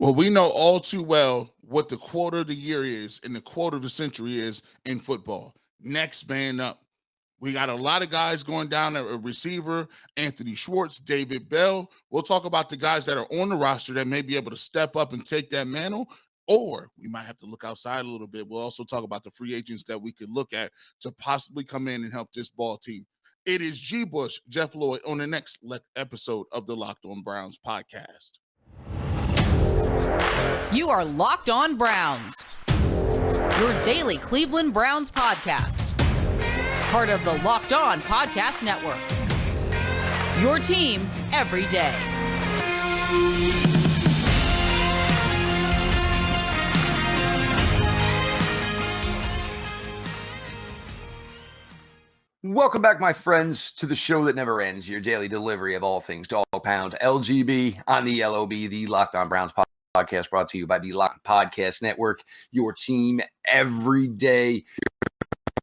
Well, we know all too well what the quarter of the year is and the quarter of the century is in football. Next man up. We got a lot of guys going down at a receiver, Anthony Schwartz, David Bell. We'll talk about the guys that are on the roster that may be able to step up and take that mantle, or we might have to look outside a little bit. We'll also talk about the free agents that we could look at to possibly come in and help this ball team. It is G. Bush, Jeff Lloyd on the next episode of the Locked On Browns podcast. You are Locked On Browns, your daily Cleveland Browns podcast. Part of the Locked On Podcast Network. Your team every day. Welcome back, my friends, to the show that never ends, your daily delivery of all things Dog Pound LGB on the LOB, the Locked On Browns podcast, brought to you by the Locked Podcast Network, your team every day.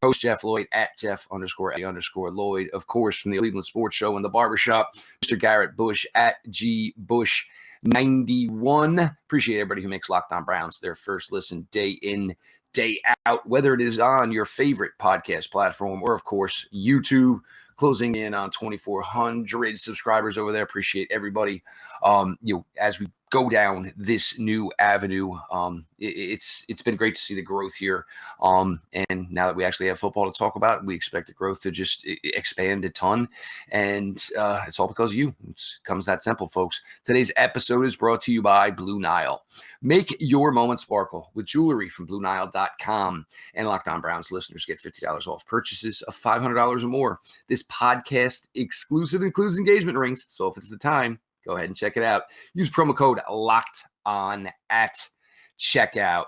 Host Jeff Lloyd at Jeff_A_Lloyd, of course, from the Cleveland Sports Show and the Barbershop. Mr. Garrett Bush at GBush91. Appreciate everybody who makes Locked On Browns their first listen day in, day out, whether it is on your favorite podcast platform or, of course, YouTube. Closing in on 2,400 subscribers over there. Appreciate everybody. As we go down this new avenue, it's been great to see the growth here. And now that we actually have football to talk about, we expect the growth to just expand a ton. And it's all because of you. It comes that simple, folks. Today's episode is brought to you by Blue Nile. Make your moment sparkle with jewelry from BlueNile.com. And Locked On Browns listeners get $50 off purchases of $500 or more. This podcast exclusive includes engagement rings. So if it's the time, go ahead and check it out. Use promo code Locked On at checkout.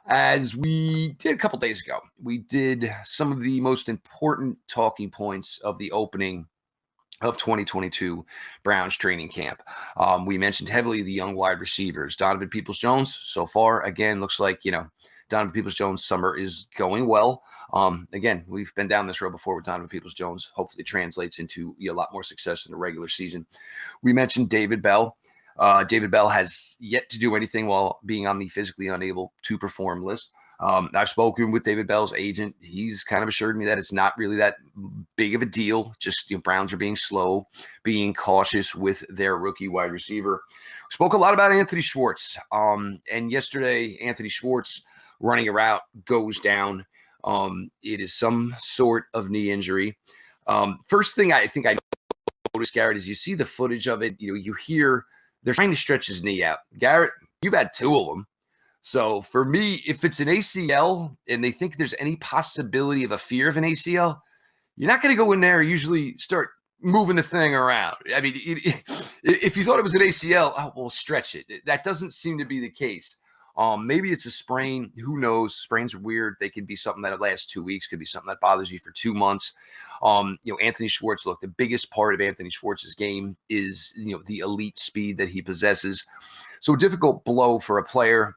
As we did a couple days ago, we did some of the most important talking points of the opening of 2022 Browns training camp. We mentioned heavily the young wide receivers. Donovan Peoples-Jones, so far, again, looks like, Donovan Peoples-Jones' summer is going well. Again, we've been down this road before with Donovan Peoples-Jones. Hopefully it translates into a lot more success in the regular season. We mentioned David Bell. David Bell has yet to do anything while being on the physically unable to perform list. I've spoken with David Bell's agent. He's kind of assured me that it's not really that big of a deal. Just Browns are being slow, being cautious with their rookie wide receiver. Spoke a lot about Anthony Schwartz. And yesterday, Anthony Schwartz running a route goes down. It is some sort of knee injury. First thing I think I noticed, Garrett, is you see the footage of it. You hear they're trying to stretch his knee out. Garrett, you've had two of them. So for me, if it's an ACL and they think there's any possibility of a fear of an ACL, you're not going to go in there and usually start moving the thing around. I mean, if you thought it was an ACL, we'll stretch it. That doesn't seem to be the case. Maybe it's a sprain. Who knows? Sprains are weird. They could be something that lasts 2 weeks. Could be something that bothers you for 2 months. Anthony Schwartz, look, the biggest part of Anthony Schwartz's game is, the elite speed that he possesses. So a difficult blow for a player.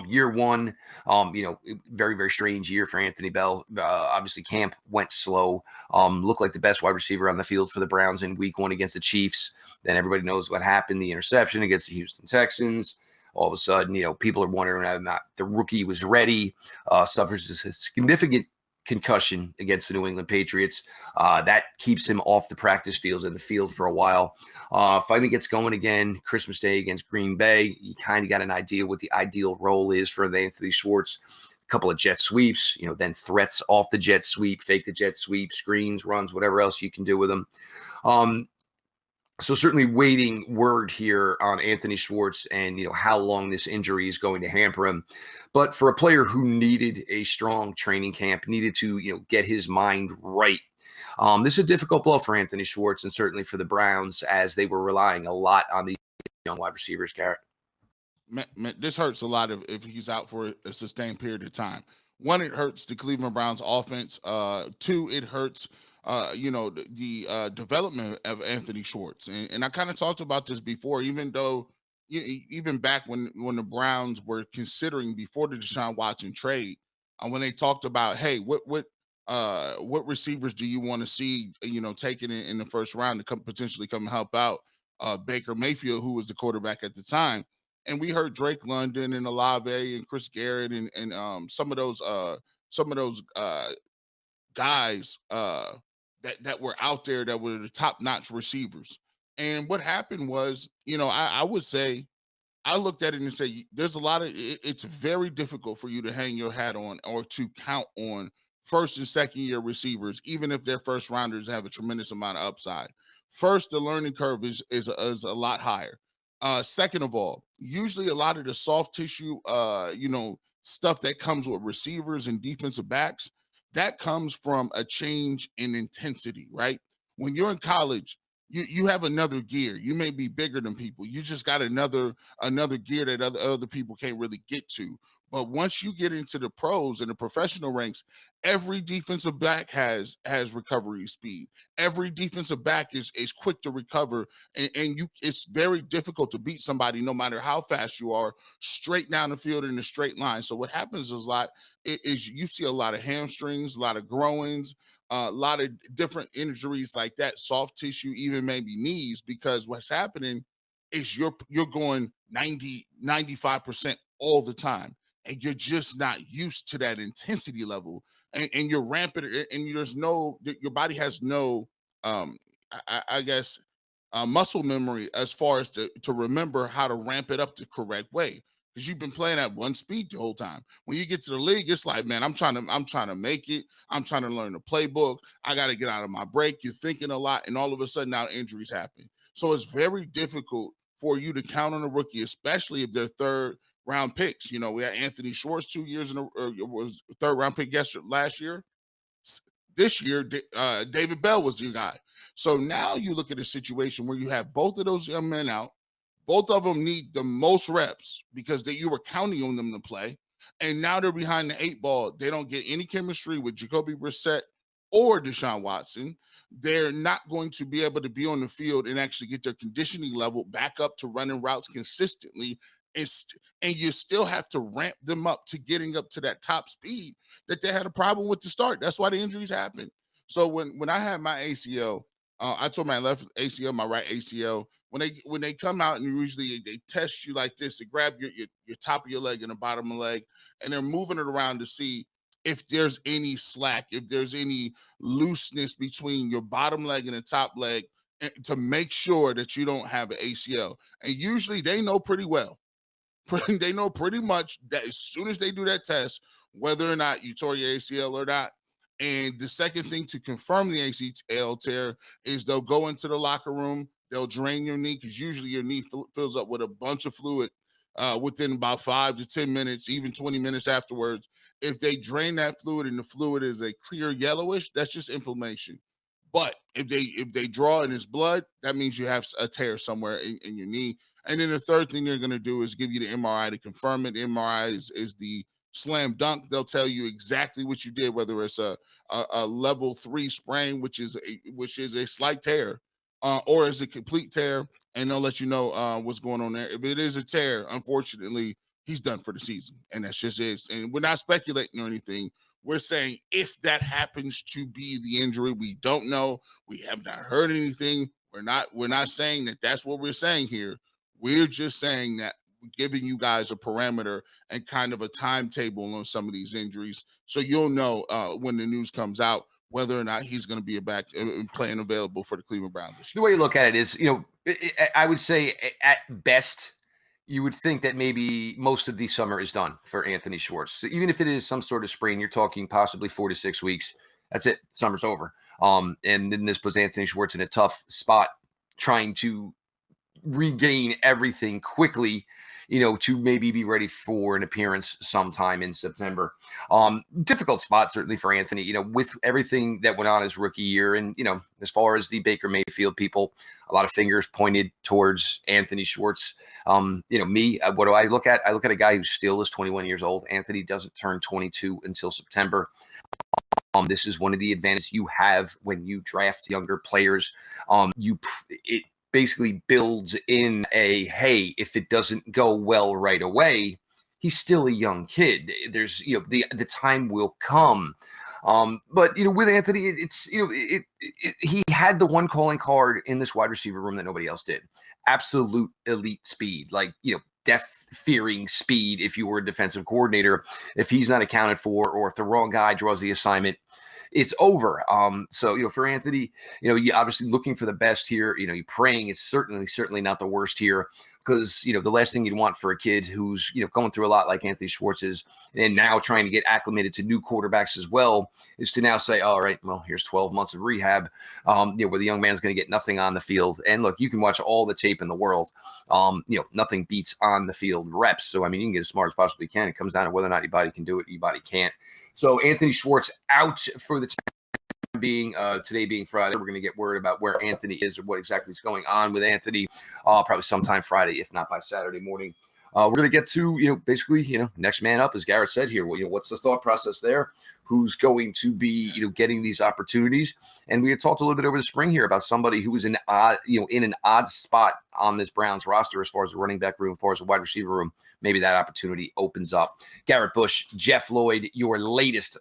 Year one, very, very strange year for Anthony Bell. Obviously, camp went slow. Looked like the best wide receiver on the field for the Browns in week one against the Chiefs. Then everybody knows what happened, the interception against the Houston Texans. All of a sudden, people are wondering whether or not the rookie was ready. Suffers a significant concussion against the New England Patriots. That keeps him off the practice fields and the field for a while. Finally gets going again Christmas Day against Green Bay. You kind of got an idea what the ideal role is for Anthony Schwartz. A couple of jet sweeps, then threats off the jet sweep, fake the jet sweep, screens, runs, whatever else you can do with him. So certainly waiting word here on Anthony Schwartz and, how long this injury is going to hamper him. But for a player who needed a strong training camp, needed to, get his mind right. This is a difficult blow for Anthony Schwartz and certainly for the Browns as they were relying a lot on these young wide receivers, Garrett. This hurts a lot if he's out for a sustained period of time. One, it hurts the Cleveland Browns offense. Two, it hurts the development of Anthony Schwartz. And I kind of talked about this before, even back when the Browns were considering before the Deshaun Watson trade, when they talked about, hey, what receivers do you want to see, taken in the first round to potentially come help out Baker Mayfield, who was the quarterback at the time. And we heard Drake London and Olave and Chris Garrett and some of those guys that were out there that were the top-notch receivers. And what happened was, I would say I looked at it and say, there's a lot of it's very difficult for you to hang your hat on or to count on first and second year receivers, even if they're first rounders have a tremendous amount of upside. First, the learning curve is a lot higher. Second of all, usually a lot of the soft tissue, stuff that comes with receivers and defensive backs, that comes from a change in intensity, right? When you're in college, you have another gear. You may be bigger than people. You just got another gear that other people can't really get to. But once you get into the pros and the professional ranks, every defensive back has recovery speed. Every defensive back is quick to recover, and it's very difficult to beat somebody no matter how fast you are, straight down the field in a straight line. So what happens is you see a lot of hamstrings, a lot of groins, a lot of different injuries like that, soft tissue, even maybe knees, because what's happening is you're going 95% all the time, and you're just not used to that intensity level, and you're rampant, and your body has no I guess muscle memory as far as to remember how to ramp it up the correct way, because you've been playing at one speed the whole time. When you get to the league, it's like, man, I'm trying to make it. I'm trying to learn the playbook. I got to get out of my break. You're thinking a lot, and all of a sudden now injuries happen. So it's very difficult for you to count on a rookie, especially if they're third round picks. We had Anthony Schwartz 2 years was third round pick last year. This year, David Bell was your guy. So now you look at a situation where you have both of those young men out. Both of them need the most reps because you were counting on them to play. And now they're behind the 8 ball. They don't get any chemistry with Jacoby Brissett or Deshaun Watson. They're not going to be able to be on the field and actually get their conditioning level back up to running routes consistently. And you still have to ramp them up to getting up to that top speed that they had a problem with to start. That's why the injuries happen. So when I had my ACL, I tore my left ACL, my right ACL. When they come out and usually they test you like this, they grab your top of your leg and the bottom of the leg, and they're moving it around to see if there's any slack, if there's any looseness between your bottom leg and the top leg, to make sure that you don't have an ACL. And usually they know pretty well. They know pretty much that as soon as they do that test, whether or not you tore your ACL or not. And the second thing to confirm the ACL tear is they'll go into the locker room, they'll drain your knee, because usually your knee fills up with a bunch of fluid within about 5 to 10 minutes, even 20 minutes afterwards. If they drain that fluid and the fluid is a clear yellowish, that's just inflammation. But if they draw in his blood, that means you have a tear somewhere in your knee. And then the third thing they're going to do is give you the MRI to confirm it. The MRI is the slam dunk. They'll tell you exactly what you did, whether it's a level 3 sprain, which is a slight tear, or is a complete tear, and they'll let you know what's going on there. If it is a tear, unfortunately, he's done for the season, and that's just it. And we're not speculating or anything. We're saying if that happens to be the injury, we don't know. We have not heard anything. We're not saying that that's what we're saying here. We're just saying that, giving you guys a parameter and kind of a timetable on some of these injuries, so you'll know when the news comes out whether or not he's going to be back and playing available for the Cleveland Browns this year. The way you look at it is, I would say at best, you would think that maybe most of the summer is done for Anthony Schwartz. So even if it is some sort of sprain, you're talking possibly 4 to 6 weeks. That's it. Summer's over. And then this puts Anthony Schwartz in a tough spot, trying to regain everything quickly, to maybe be ready for an appearance sometime in September. Difficult spot, certainly, for Anthony, with everything that went on his rookie year. And, as far as the Baker Mayfield people, a lot of fingers pointed towards Anthony Schwartz. Me, what do I look at? I look at a guy who still is 21 years old. Anthony doesn't turn 22 until September. This is one of the advantages you have when you draft younger players. It basically builds in hey, if it doesn't go well right away, he's still a young kid. There's, the time will come. But with Anthony, it's, he had the one calling card in this wide receiver room that nobody else did. Absolute elite speed. Like, death-fearing speed if you were a defensive coordinator. If he's not accounted for, or if the wrong guy draws the assignment, it's over. So, for Anthony, you obviously looking for the best here. You're praying it's certainly not the worst here, because, the last thing you'd want for a kid who's, going through a lot like Anthony Schwartz is, and now trying to get acclimated to new quarterbacks as well, is to now say, all right, well, here's 12 months of rehab, where the young man's going to get nothing on the field. And look, you can watch all the tape in the world. Nothing beats on the field reps. So, you can get as smart as possibly can. It comes down to whether or not your body can do it, your body can't. So Anthony Schwartz out for the time being. Today being Friday, we're going to get word about where Anthony is or what exactly is going on with Anthony. Probably sometime Friday, if not by Saturday morning. We're going to get to, basically, next man up, as Garrett said here. Well, what's the thought process there? Who's going to be, getting these opportunities? And we had talked a little bit over the spring here about somebody who was in an odd spot on this Browns roster as far as the running back room, as far as the wide receiver room. Maybe that opportunity opens up. Garrett Bush, Jeff Lloyd, your latest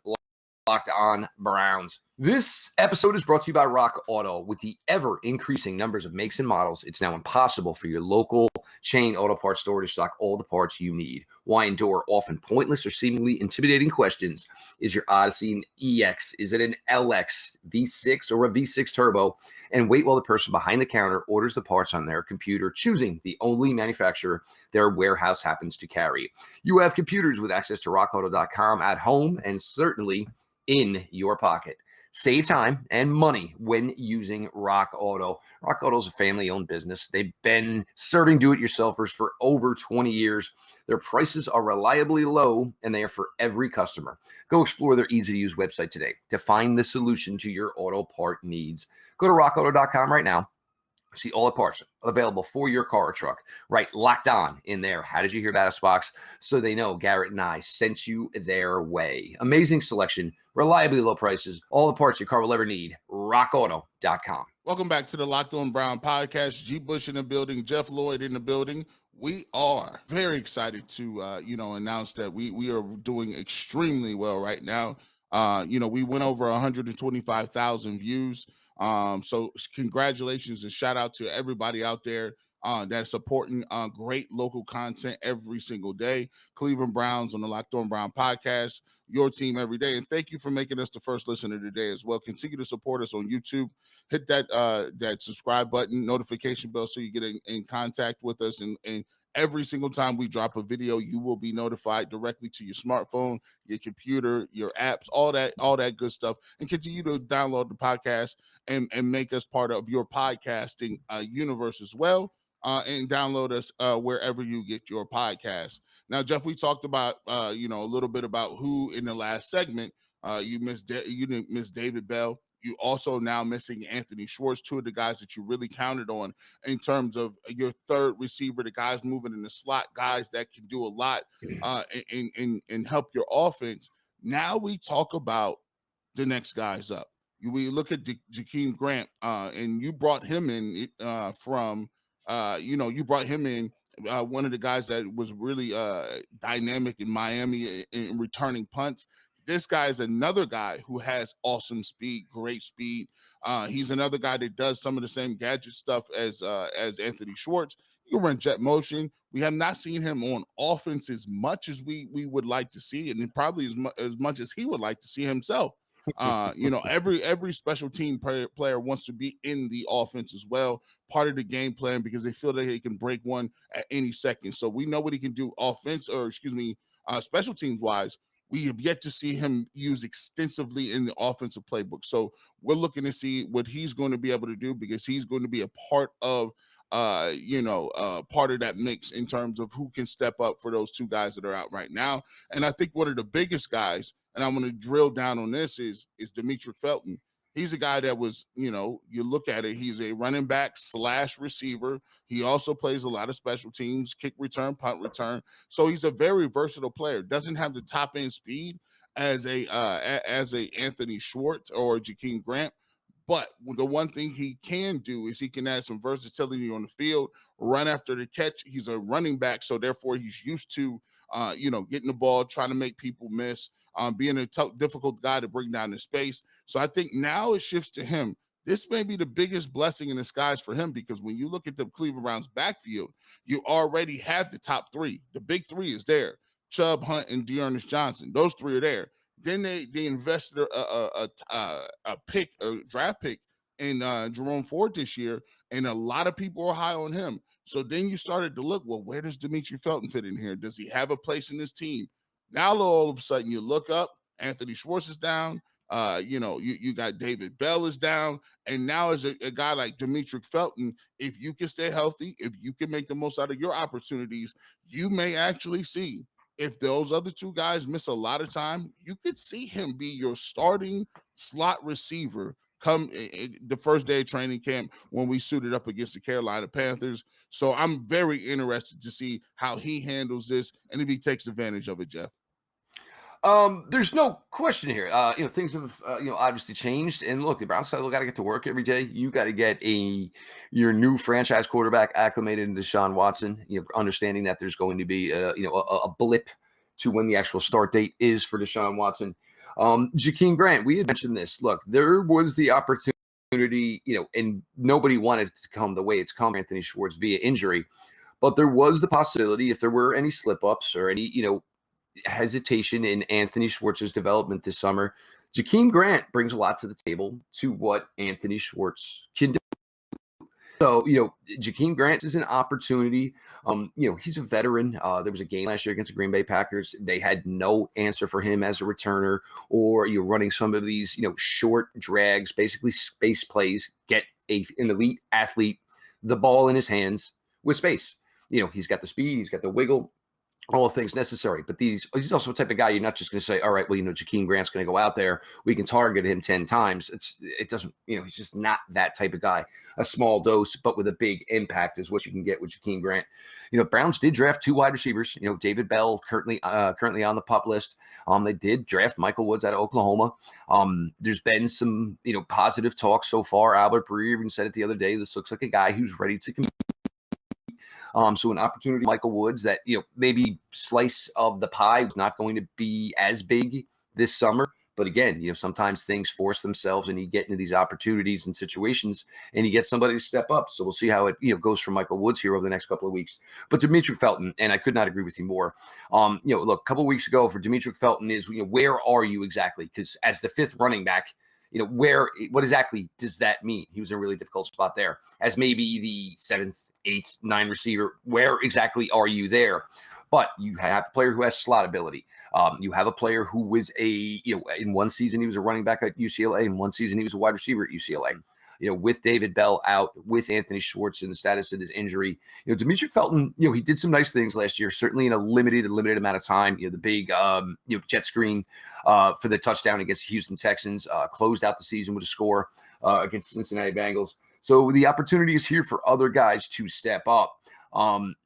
Locked On Browns. This episode is brought to you by Rock Auto. With the ever-increasing numbers of makes and models, it's now impossible for your local chain auto parts store to stock all the parts you need. Why endure often pointless or seemingly intimidating questions? Is your Odyssey an EX? Is it an LX, V6, or a V6 turbo? And wait while the person behind the counter orders the parts on their computer, choosing the only manufacturer their warehouse happens to carry. You have computers with access to rockauto.com at home and certainly in your pocket. Save time and money when using Rock Auto. Rock Auto is a family-owned business. They've been serving do-it-yourselfers for over 20 years. Their prices are reliably low, and they are for every customer. Go explore their easy-to-use website today to find the solution to your auto part needs. Go to rockauto.com right now. See all the parts available for your car or truck. Right, Locked On in there. How did you hear about us box? So they know Garrett and I sent you their way. Amazing selection, reliably low prices, all the parts your car will ever need. rockauto.com. Welcome back to the Locked On Brown podcast. G. Bush in the building, Jeff Lloyd in the building. We are very excited to, announce that we are doing extremely well right now. We went over 125,000 views. So congratulations and shout out to everybody out there that's supporting great local content every single day. Cleveland Browns on the Locked On Brown podcast, your team every day. And thank you for making us the first listener today as well. Continue to support us on YouTube. Hit that subscribe button, notification bell, so you get in contact with us. And every single time we drop a video, you will be notified directly to your smartphone, your computer, your apps, all that good stuff. And continue to download the podcast and make us part of your podcasting universe as well. And download us wherever you get your podcast. Now, Jeff, we talked about a little bit about who in the last segment. You didn't miss David Bell. You also now missing Anthony Schwartz, two of the guys that you really counted on in terms of your third receiver, the guys moving in the slot, guys that can do a lot and help your offense. Now we talk about the next guys up. We look at Jakeem Grant, and you brought him in you brought him in, one of the guys that was really dynamic in Miami in returning punts. This guy is another guy who has awesome speed, great speed. He's another guy that does some of the same gadget stuff as Anthony Schwartz. He can run jet motion. We have not seen him on offense as much as we would like to see, and probably as much as he would like to see himself. Every special team player wants to be in the offense as well, part of the game plan, because they feel that they can break one at any second. So we know what he can do special teams wise. We have yet to see him used extensively in the offensive playbook. So we're looking to see what he's going to be able to do, because he's going to be a part of part of that mix in terms of who can step up for those two guys that are out right now. And I think one of the biggest guys, and I'm going to drill down on this, is Demetric Felton. He's a guy that was, you look at it, he's a running back / receiver. He also plays a lot of special teams, kick return, punt return. So he's a very versatile player. Doesn't have the top end speed as a Anthony Schwartz or Jakeem Grant. But the one thing he can do is he can add some versatility on the field, run after the catch. He's a running back, so therefore he's used to, getting the ball, trying to make people miss, being a tough, difficult guy to bring down in space. So I think now it shifts to him. this may be the biggest blessing in disguise for him, because when you look at the Cleveland Browns backfield, you already have the top three. The big three is there. Chubb, Hunt, and Dearness Johnson. Those three are there. Then they invested a pick, a draft pick in Jerome Ford this year, and a lot of people are high on him. So then you started to look, well, where does Demetric Felton fit in here? Does he have a place in this team? Now all of a sudden you look up, Anthony Schwartz is down. You got David Bell is down, and now as a guy like Demetric Felton, if you can stay healthy, if you can make the most out of your opportunities, you may actually see, if those other two guys miss a lot of time, you could see him be your starting slot receiver come the first day of training camp when we suited up against the Carolina Panthers. So I'm very interested to see how he handles this and if he takes advantage of it, Jeff. There's no question here. Things have obviously changed. And look, the Browns still got to get to work every day. You got to get your new franchise quarterback acclimated into Deshaun Watson. Understanding that there's going to be a blip to when the actual start date is for Deshaun Watson. Jakeem Grant, we had mentioned this. Look, there was the opportunity, and nobody wanted it to come the way it's come, Anthony Schwartz, via injury. But there was the possibility, if there were any slip-ups or any, hesitation in Anthony Schwartz's development this summer, Jakeem Grant brings a lot to the table to what Anthony Schwartz can do. So, Jakeem Grant is an opportunity. He's a veteran. There was a game last year against the Green Bay Packers. They had no answer for him as a returner, or you're running some of these, short drags, basically space plays, get an elite athlete the ball in his hands with space. He's got the speed, he's got the wiggle, all the things necessary. But he's also a type of guy you're not just going to say, all right, well, Jakeem Grant's going to go out there, we can target him 10 times. It doesn't, he's just not that type of guy. A small dose, but with a big impact is what you can get with Jakeem Grant. Browns did draft 2 wide receivers. David Bell currently on the PUP list. They did draft Michael Woods out of Oklahoma. There's been some, positive talk so far. Albert Breer even said it the other day. This looks like a guy who's ready to compete. So an opportunity, Michael Woods, that, maybe slice of the pie was not going to be as big this summer. But again, sometimes things force themselves and you get into these opportunities and situations and you get somebody to step up. So we'll see how it, goes for Michael Woods here over the next couple of weeks. But Demetric Felton, and I could not agree with you more. Look, a couple of weeks ago for Demetric Felton is, where are you exactly? Because as the 5th running back, what exactly does that mean? He was in a really difficult spot there. As maybe the 7th, 8th, 9th receiver, where exactly are you there? But you have a player who has slot ability. You have a player who was in one season he was a running back at UCLA, in one season he was a wide receiver at UCLA. With David Bell out, with Anthony Schwartz and the status of his injury, Demetric Felton, he did some nice things last year, certainly in a limited amount of time. The big, jet screen for the touchdown against the Houston Texans, closed out the season with a score against the Cincinnati Bengals. So the opportunity is here for other guys to step up.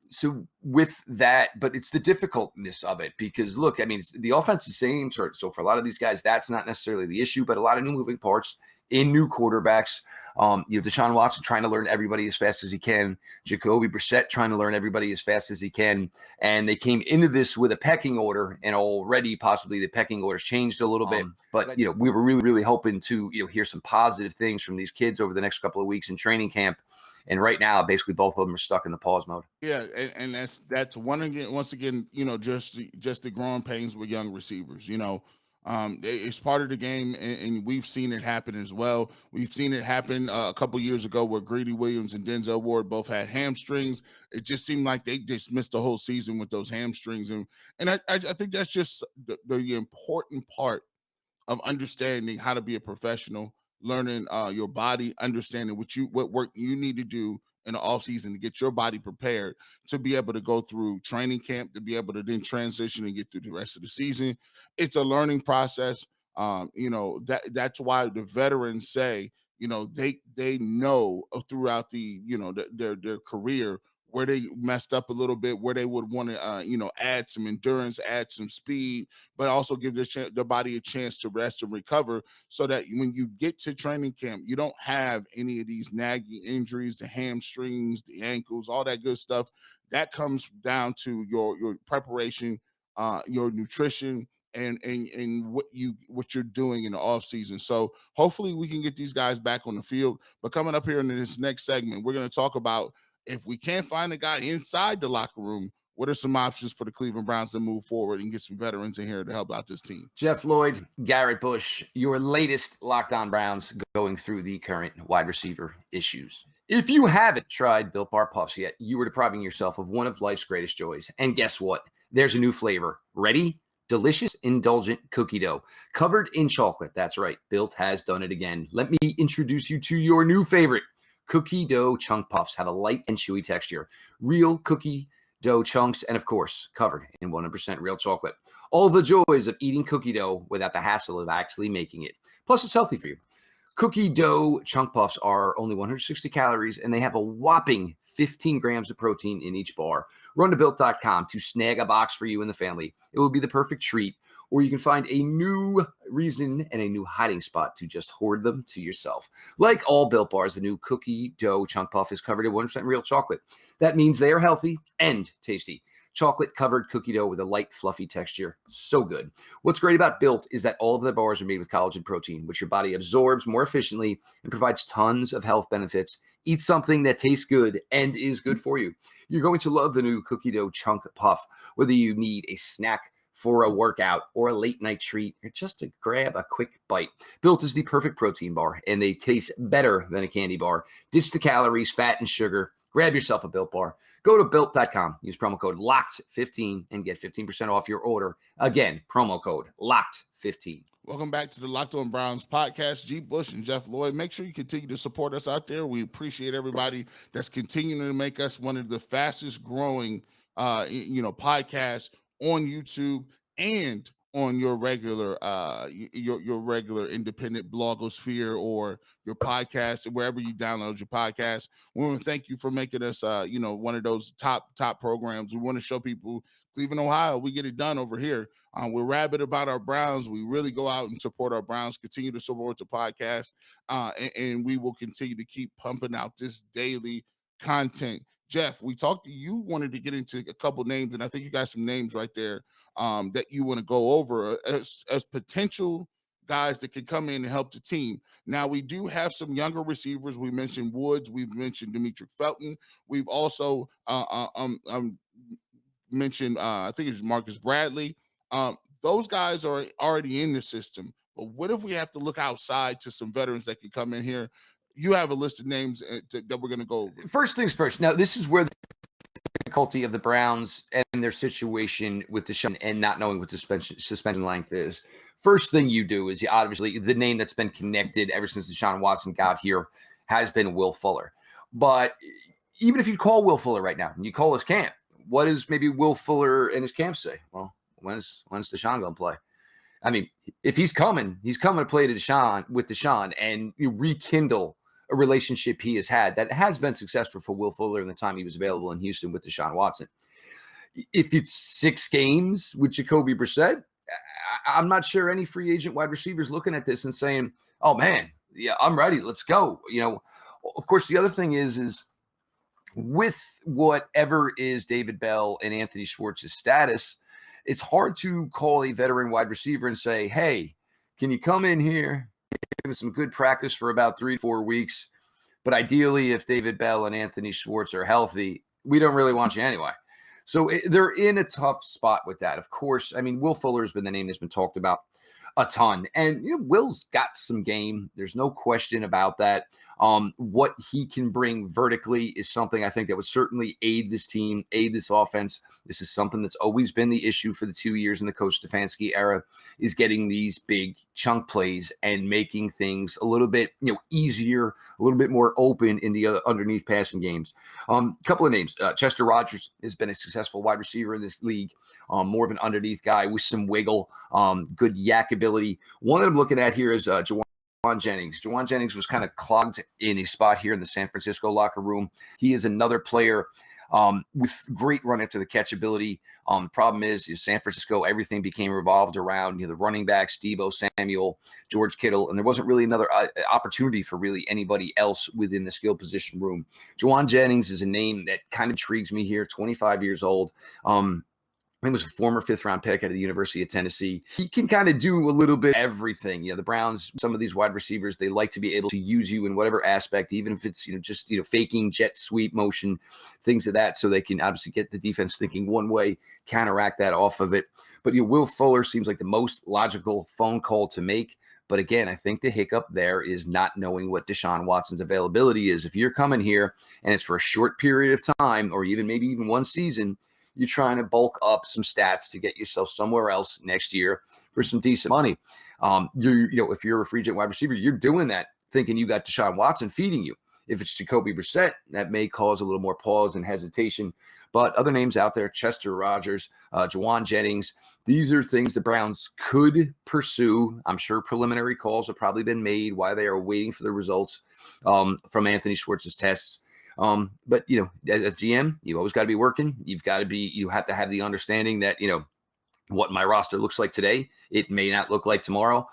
So with that, but it's the difficultness of it, because look, the offense is the same. So for a lot of these guys, that's not necessarily the issue, but a lot of new moving parts in new quarterbacks. Deshaun Watson trying to learn everybody as fast as he can. Jacoby Brissett trying to learn everybody as fast as he can. And they came into this with a pecking order, and already possibly the pecking order's changed a little bit. But, we were really, really hoping to, hear some positive things from these kids over the next couple of weeks in training camp. And right now, basically both of them are stuck in the pause mode. Yeah, and that's once again, just the growing pains with young receivers. It's part of the game, and we've seen it happen as well. We've seen it happen a couple years ago where Greedy Williams and Denzel Ward both had hamstrings. It just seemed like they just missed the whole season with those hamstrings, and I think that's just the important part of understanding how to be a professional, learning your body, understanding what work you need to do in the off season to get your body prepared to be able to go through training camp, to be able to then transition and get through the rest of the season. It's a learning process. That's why the veterans say, they know throughout their career where they messed up a little bit, where they would want to, add some endurance, add some speed, but also give their body a chance to rest and recover, so that when you get to training camp, you don't have any of these nagging injuries, the hamstrings, the ankles, all that good stuff. That comes down to your preparation, your nutrition, and what you're doing in the offseason. So hopefully we can get these guys back on the field. But coming up here in this next segment, we're going to talk about, if we can't find a guy inside the locker room, what are some options for the Cleveland Browns to move forward and get some veterans in here to help out this team? Jeff Lloyd, Garrett Bush, your latest Locked On Browns, going through the current wide receiver issues. If you haven't tried Built Bar Puffs yet, you are depriving yourself of one of life's greatest joys. And guess what? There's a new flavor. Ready? Delicious, indulgent cookie dough covered in chocolate. That's right. Built has done it again. Let me introduce you to your new favorite. Cookie dough chunk puffs have a light and chewy texture. Real cookie dough chunks, and of course, covered in 100% real chocolate. All the joys of eating cookie dough without the hassle of actually making it. Plus, it's healthy for you. Cookie dough chunk puffs are only 160 calories, and they have a whopping 15 grams of protein in each bar. Run to Built.com to snag a box for you and the family. It will be the perfect treat, or you can find a new reason and a new hiding spot to just hoard them to yourself. Like all Built Bars, the new cookie dough chunk puff is covered in 100% real chocolate. That means they are healthy and tasty. Chocolate-covered cookie dough with a light, fluffy texture. So good. What's great about Built is that all of their bars are made with collagen protein, which your body absorbs more efficiently and provides tons of health benefits. Eat something that tastes good and is good for you. You're going to love the new cookie dough chunk puff, whether you need a snack for a workout or a late night treat, or just to grab a quick bite. Built is the perfect protein bar, and they taste better than a candy bar. Ditch the calories, fat, and sugar. Grab yourself a Built Bar. Go to Built.com. Use promo code LOCKED15 and get 15% off your order. Again, promo code LOCKED15. Welcome back to the Locked On Browns podcast. G. Bush and Jeff Lloyd. Make sure you continue to support us out there. We appreciate everybody that's continuing to make us one of the fastest growing, podcasts on YouTube and on your regular your regular independent blogosphere or your podcast, wherever you download your podcast. We want to thank you for making us one of those top programs. We want to show people Cleveland, Ohio, we get it done over here. We're rabid about our Browns. We really go out and support our Browns, continue to support the podcast, and we will continue to keep pumping out this daily content. Jeff, we talked to you, wanted to get into a couple names, and I think you got some names right there that you want to go over as potential guys that could come in and help the team. Now, we do have some younger receivers. We mentioned Woods. We've mentioned Demetric Felton. We've also mentioned, I think it's Marcus Bradley. Those guys are already in the system. But what if we have to look outside to some veterans that can come in here? You have a list of names that we're going to go over. First things first. Now, this is where the difficulty of the Browns and their situation with Deshaun and not knowing what the suspension length is. First thing you do is, obviously, the name that's been connected ever since Deshaun Watson got here has been Will Fuller. But even if you call Will Fuller right now and you call his camp, what does maybe Will Fuller and his camp say? Well, when's Deshaun going to play? I mean, if he's coming to play with Deshaun and rekindle a relationship he has had that has been successful for Will Fuller in the time he was available in Houston with Deshaun Watson. If it's 6 games with Jacoby Brissett, I'm not sure any free agent wide receivers looking at this and saying, oh man, yeah, I'm ready. Let's go. Of course, the other thing is with whatever is David Bell and Anthony Schwartz's status, it's hard to call a veteran wide receiver and say, hey, can you come in here, give us some good practice for about 3-4 weeks? But ideally, if David Bell and Anthony Schwartz are healthy, we don't really want you anyway. So they're in a tough spot with that. Of course, I mean, Will Fuller has been the name that's been talked about a ton. And Will's got some game. There's no question about that. What he can bring vertically is something I think that would certainly aid this team, aid this offense. This is something that's always been the issue for the 2 years in the Coach Stefanski era, is getting these big chunk plays and making things a little bit easier, a little bit more open in the underneath passing games. Couple of names. Chester Rogers has been a successful wide receiver in this league, more of an underneath guy with some wiggle, good yak ability. One that I'm looking at here is Juwan Jennings. Juwan Jennings was kind of clogged in a spot here in the San Francisco locker room. He is another player with great run after the catch ability. The problem is San Francisco, everything became revolved around the running backs, Deebo Samuel, George Kittle, and there wasn't really another opportunity for really anybody else within the skill position room. Juwan Jennings is a name that kind of intrigues me here, 25 years old. He was a former 5th-round pick out of the University of Tennessee. He can kind of do a little bit of everything. The Browns, some of these wide receivers, they like to be able to use you in whatever aspect, even if it's, just, faking jet sweep motion, things of that, so they can obviously get the defense thinking one way, counteract that off of it. But Will Fuller seems like the most logical phone call to make. But again, I think the hiccup there is not knowing what Deshaun Watson's availability is. If you're coming here and it's for a short period of time, or maybe even one season, you're trying to bulk up some stats to get yourself somewhere else next year for some decent money. If you're a free agent wide receiver, you're doing that thinking you got Deshaun Watson feeding you. If it's Jacoby Brissett, that may cause a little more pause and hesitation. But other names out there, Chester Rogers, Juwan Jennings, these are things the Browns could pursue. I'm sure preliminary calls have probably been made while they are waiting for the results from Anthony Schwartz's tests. But as GM, you always got to be working. You have to have the understanding that, what my roster looks like today, it may not look like tomorrow.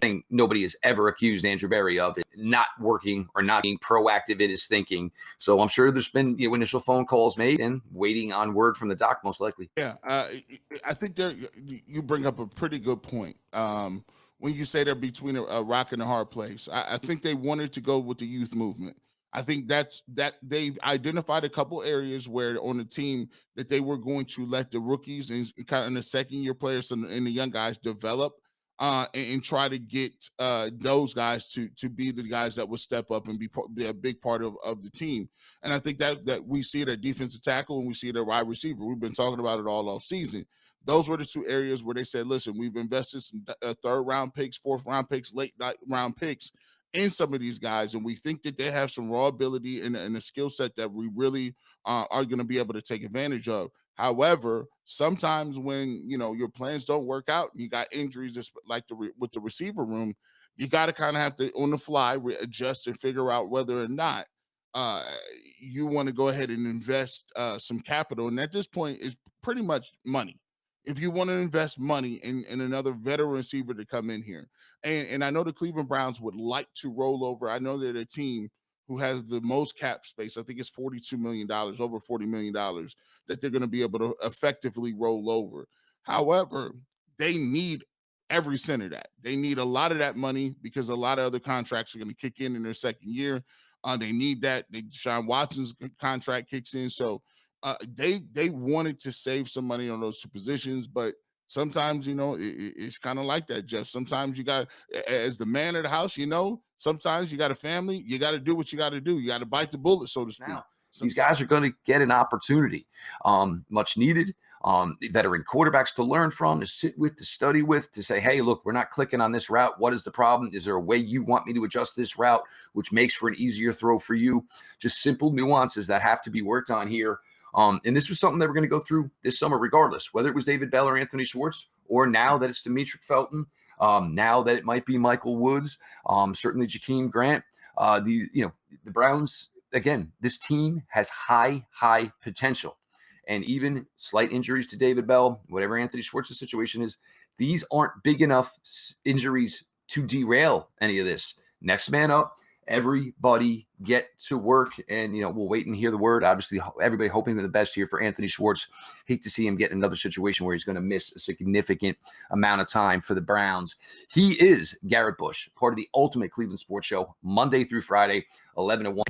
Thing nobody has ever accused Andrew Berry of it not working or not being proactive in his thinking. So I'm sure there's been initial phone calls made and waiting on word from the doc, most likely. Yeah, I think you bring up a pretty good point. When you say they're between a rock and a hard place, I think they wanted to go with the youth movement. I think that they've identified a couple areas where on the team that they were going to let the rookies and kind of the second year players and the young guys develop and try to get those guys to be the guys that will step up and be a big part of the team. And I think that we see it at defensive tackle and we see it at wide receiver. We've been talking about it all off season. Those were the two areas where they said, listen, we've invested some third-round picks, fourth-round picks, late-round picks in some of these guys, and we think that they have some raw ability and a skill set that we really are going to be able to take advantage of. However, sometimes when your plans don't work out, you got injuries, like with the receiver room, you got to kind of have to on the fly adjust and figure out whether or not you want to go ahead and invest some capital. And at this point, it's pretty much money. If you want to invest money in another veteran receiver to come in here, and I know the Cleveland Browns would like to roll over. I know they're a team who has the most cap space. I think it's $42 million, over $40 million that they're going to be able to effectively roll over. However, they need every cent of that. They need a lot of that money because a lot of other contracts are going to kick in their second year. They need that. Deshaun Watson's contract kicks in. So they wanted to save some money on those two positions, but sometimes, it's kind of like that, Jeff. Sometimes you got, as the man of the house, sometimes you got a family, you got to do what you got to do. You got to bite the bullet, so to speak. Now, these guys are going to get an opportunity, much needed. Veteran quarterbacks to learn from, to sit with, to study with, to say, hey, look, we're not clicking on this route. What is the problem? Is there a way you want me to adjust this route, which makes for an easier throw for you? Just simple nuances that have to be worked on here. And this was something that we're going to go through this summer, regardless, whether it was David Bell or Anthony Schwartz, or now that it's Demetric Felton, now that it might be Michael Woods, certainly Jakeem Grant. The Browns, again, this team has high potential. And even slight injuries to David Bell, whatever Anthony Schwartz's situation is, these aren't big enough injuries to derail any of this. Next man up. Everybody get to work, and we'll wait and hear the word. Obviously, everybody hoping for the best here for Anthony Schwartz. Hate to see him get in another situation where he's going to miss a significant amount of time for the Browns. He is Garrett Bush, part of the Ultimate Cleveland Sports Show, Monday through Friday, 11 to 1. Make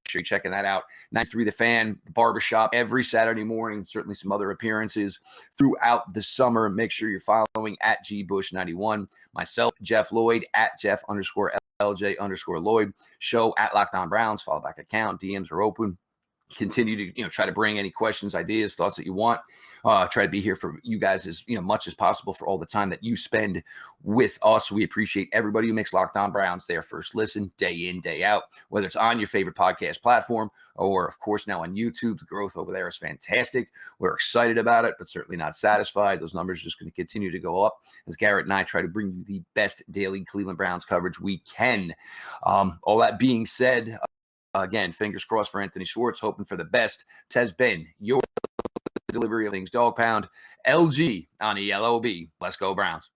sure you're checking that out. 93 The Fan, the Barbershop, every Saturday morning. Certainly some other appearances throughout the summer. Make sure you're following at GBush91. Myself, Jeff Lloyd, at Jeff_LJ_Lloyd. Show at Locked On Browns. Follow back account. DMs are open. Continue to try to bring any questions, ideas, thoughts that you want. Try to be here for you guys as much as possible for all the time that you spend with us. We appreciate everybody who makes Locked On Browns their first listen, day in, day out, whether it's on your favorite podcast platform or, of course, now on YouTube. The growth over there is fantastic. We're excited about it, but certainly not satisfied. Those numbers are just going to continue to go up as Garrett and I try to bring you the best daily Cleveland Browns coverage we can. All that being said, again, fingers crossed for Anthony Schwartz, hoping for the best. This has been your delivery of things, Dog Pound, LG on ELOB. Let's go, Browns.